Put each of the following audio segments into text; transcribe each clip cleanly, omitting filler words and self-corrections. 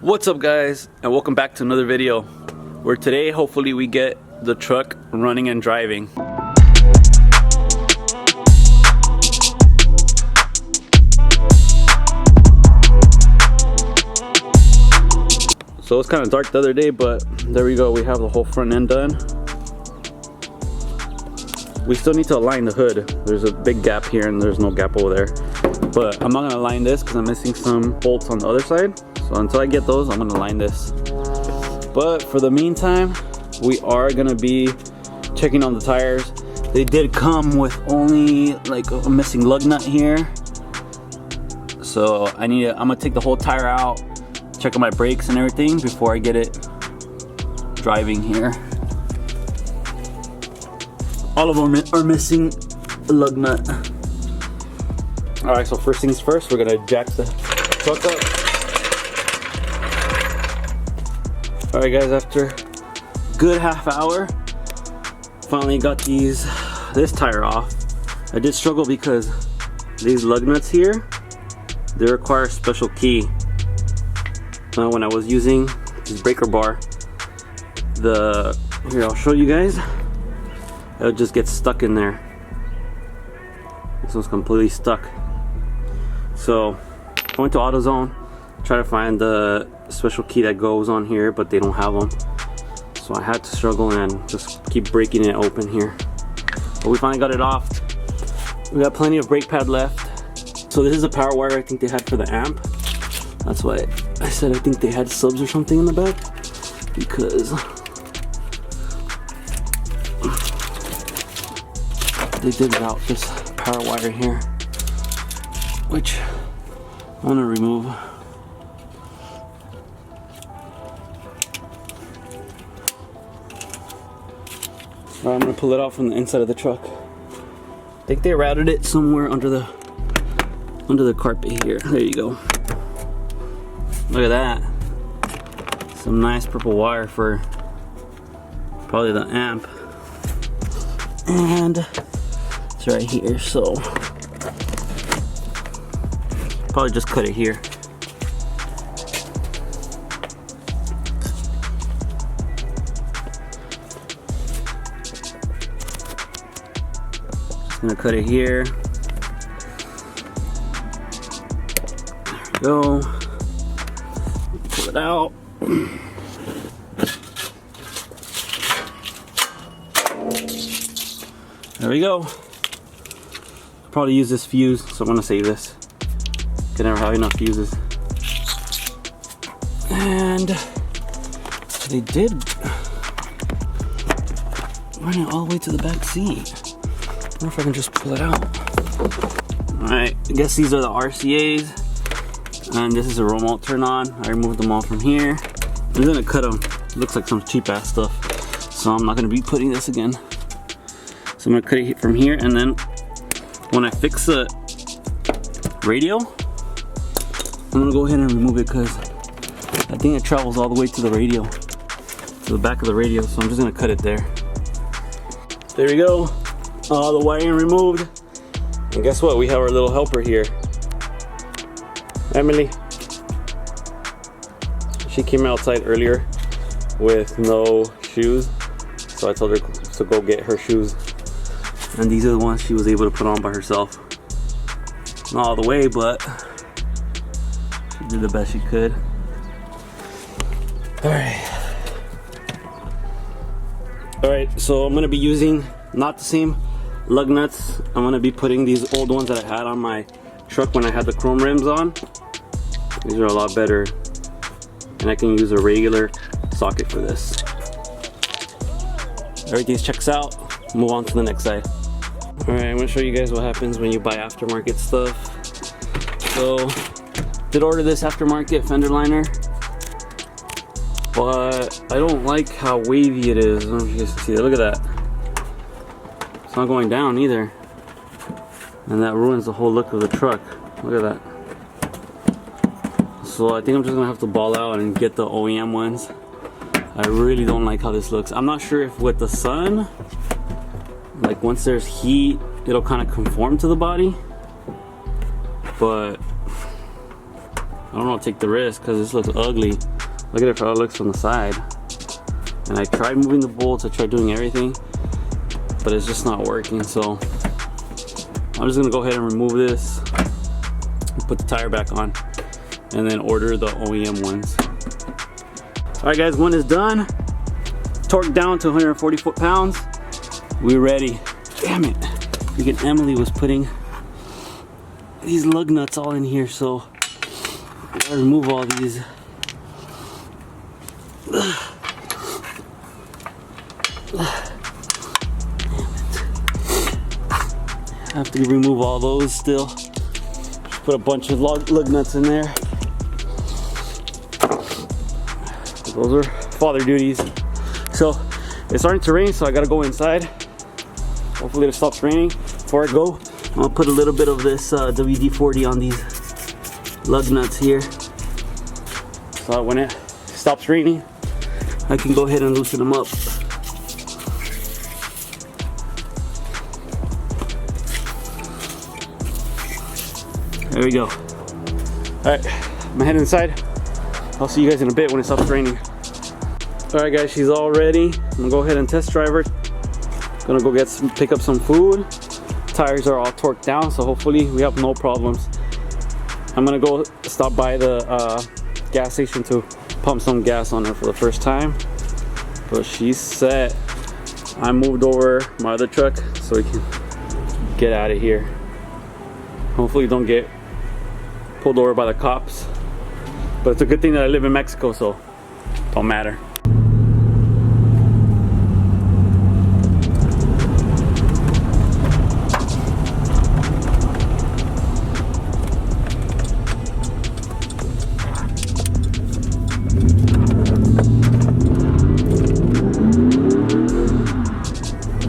What's up guys, and welcome back to another video where today hopefully we get the truck running and driving. So it's kind of dark the other day, but there we go, we have the whole front end done. We still need to align the hood. There's a big gap here and there's no gap over there, but I'm not gonna align this because I'm missing some bolts on the other side. So until I get those, I'm gonna line this. But for the meantime, we are gonna be checking on the tires. They did come with only like a missing lug nut here. So I'm gonna take the whole tire out, check on my brakes and everything before I get it driving here. All of them are missing a lug nut. All right, so first things first, we're gonna jack the truck up. Alright guys, after a good half hour, finally got this tire off. I did struggle because these lug nuts here, they require a special key. When I was using this breaker bar, here I'll show you guys, it'll just get stuck in there. This one's completely stuck. So going to AutoZone, try to find the special key that goes on here, but they don't have them, so I had to struggle and just keep breaking it open here. But we finally got it off. We got plenty of brake pad left. So this is a power wire I think they had for the amp. That's why I said I think they had subs or something in the back, because they did route this power wire here, which I want to remove. I'm gonna pull it out from the inside of the truck. I think they routed it somewhere under the carpet here. There you go. Look at that. Some nice purple wire for probably the amp. And it's right here, so probably just cut it here. I'm gonna cut it here. There we go. Pull it out. There we go. I'll probably use this fuse, so I'm gonna save this. Can never have enough fuses. And they did run it all the way to the back seat. I wonder if I can just pull it out. Alright, I guess these are the RCAs. And this is a remote turn on. I removed them all from here. I'm gonna cut them. It looks like some cheap ass stuff. So I'm not gonna be putting this again. So I'm gonna cut it from here, and then when I fix the radio, I'm gonna go ahead and remove it because I think it travels all the way to the radio, to the back of the radio. So I'm just gonna cut it there. There we go. All the wiring removed, and guess what? We have our little helper here, Emily. She came outside earlier with no shoes, so I told her to go get her shoes, and these are the ones she was able to put on by herself. Not all the way, but she did the best she could. All right, so I'm gonna be using not the same lug nuts. I'm gonna be putting these old ones that I had on my truck when I had the chrome rims on. These are a lot better, and I can use a regular socket for this. Everything checks out. Move on to the next side. All right, I'm gonna show you guys what happens when you buy aftermarket stuff. So, did order this aftermarket fender liner, but I don't like how wavy it is. I don't know if you guys can see that. Look at that. It's not going down either, and that ruins the whole look of the truck. Look at that. So I think I'm just gonna have to ball out and get the OEM ones. I really don't like how this looks. I'm not sure if with the sun, like once there's heat, it'll kind of conform to the body, but I don't know, take the risk because this looks ugly. Look at it how it looks from the side. And I tried moving the bolts, I tried doing everything, but it's just not working. So I'm just gonna go ahead and remove this, put the tire back on, and then order the OEM ones. All right guys, one is done. Torque down to 140 foot-pounds. We're ready. Damn it. Freaking Emily was putting these lug nuts all in here, so I gotta remove all these. I have to remove all those still. Just put a bunch of lug nuts in there. Those are father duties. So it's starting to rain, so I gotta go inside. Hopefully it stops raining. Before I go, I'm gonna put a little bit of this WD-40 on these lug nuts here, so that when it stops raining, I can go ahead and loosen them up. There we go. All right, I'm gonna head inside. I'll see you guys in a bit when it stops raining. All right guys, she's all ready. I'm gonna go ahead and test drive her. Gonna go pick up some food. Tires are all torqued down, so hopefully we have no problems. I'm gonna go stop by the gas station to pump some gas on her for the first time. But she's set. I moved over my other truck so we can get out of here. Hopefully don't get pulled over by the cops. But it's a good thing that I live in Mexico, so don't matter.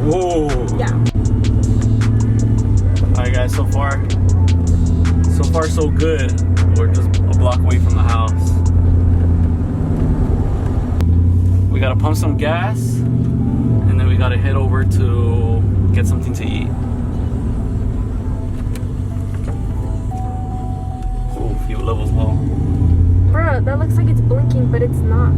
Whoa. Yeah. Alright guys, so far so good. We're just a block away from the house. We gotta pump some gas, and then we gotta head over to get something to eat. Oh, fuel level's low. Bro, that looks like it's blinking, but it's not.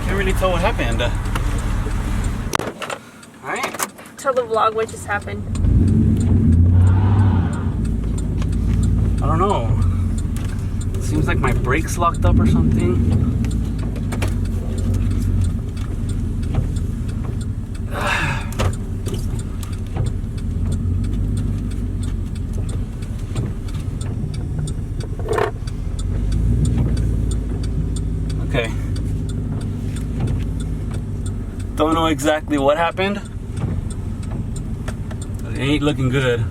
Can't really tell what happened. Alright. Tell the vlog what just happened. I don't know. It seems like my brakes locked up or something. Okay. Don't know exactly what happened. It ain't looking good.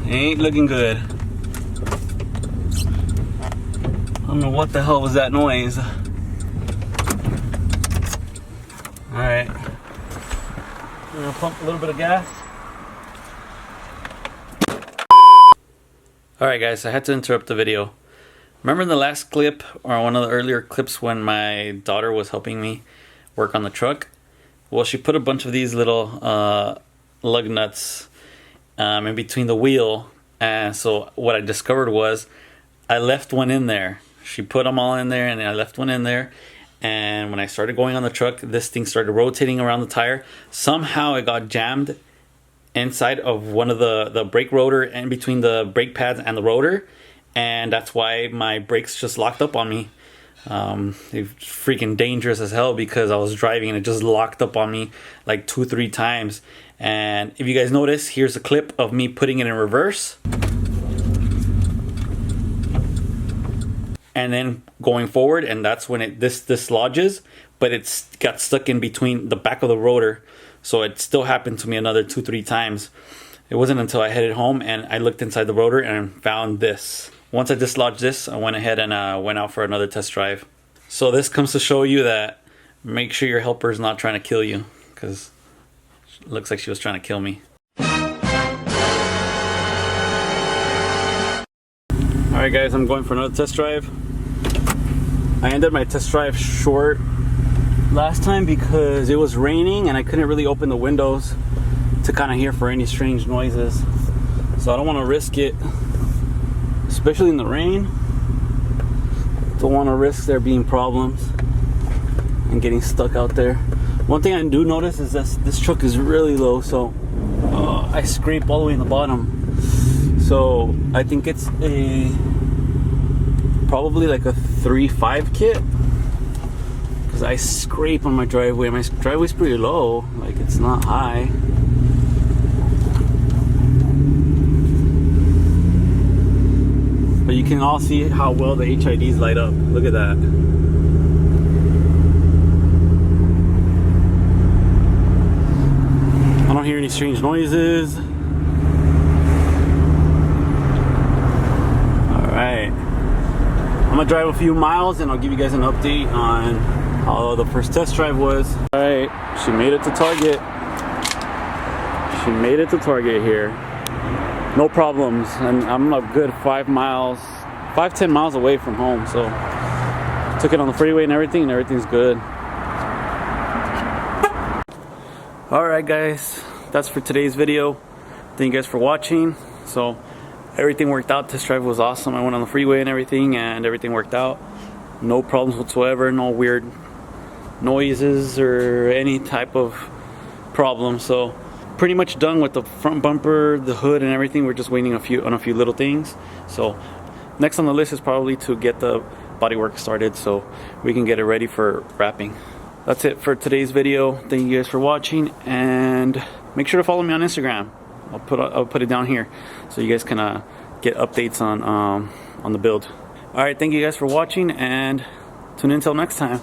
Ain't looking good. I don't know what the hell was that noise. Alright. We're gonna pump a little bit of gas. Alright guys, I had to interrupt the video. Remember in the last clip, or one of the earlier clips, when my daughter was helping me work on the truck? Well, she put a bunch of these little lug nuts in between the wheel, and so what I discovered was I left one in there. She put them all in there, and I left one in there, and when I started going on the truck, this thing started rotating around the tire. Somehow it got jammed inside of one of the brake rotor, in between the brake pads and the rotor, and that's why my brakes just locked up on me. They're freaking dangerous as hell, because I was driving and it just locked up on me like 2-3 times. And if you guys notice, here's a clip of me putting it in reverse and then going forward, and that's when it this lodges, but it's got stuck in between the back of the rotor. So it still happened to me another 2-3 times. It wasn't until I headed home and I looked inside the rotor and found this. Once I dislodged this, I went ahead and went out for another test drive. So this comes to show you that make sure your helper is not trying to kill you, because it looks like she was trying to kill me. Alright guys, I'm going for another test drive. I ended my test drive short last time because it was raining and I couldn't really open the windows to kind of hear for any strange noises. So I don't want to risk it, especially in the rain. Don't want to risk there being problems and getting stuck out there. One thing I do notice is that this truck is really low, so I scrape all the way in the bottom. So I think it's probably like a 3.5 kit, because I scrape on my driveway. My driveway's pretty low, like it's not high. But you can all see how well the HIDs light up. Look at that. I don't hear any strange noises. Alright. I'm gonna drive a few miles and I'll give you guys an update on how the first test drive was. Alright, she made it to Target. She made it to Target here. No problems, and I'm a good 10 miles away from home, so took it on the freeway and everything's good. Alright guys, that's for today's video. Thank you guys for watching. So everything worked out. Test drive was awesome. I went on the freeway and everything worked out. No problems whatsoever, no weird noises or any type of problem. So pretty much done with the front bumper, the hood and everything. We're just waiting on a few little things. So next on the list is probably to get the bodywork started so we can get it ready for wrapping. That's it for today's video. Thank you guys for watching, and make sure to follow me on Instagram. I'll put it down here so you guys can get updates on the build. All right, thank you guys for watching, and tune in until next time.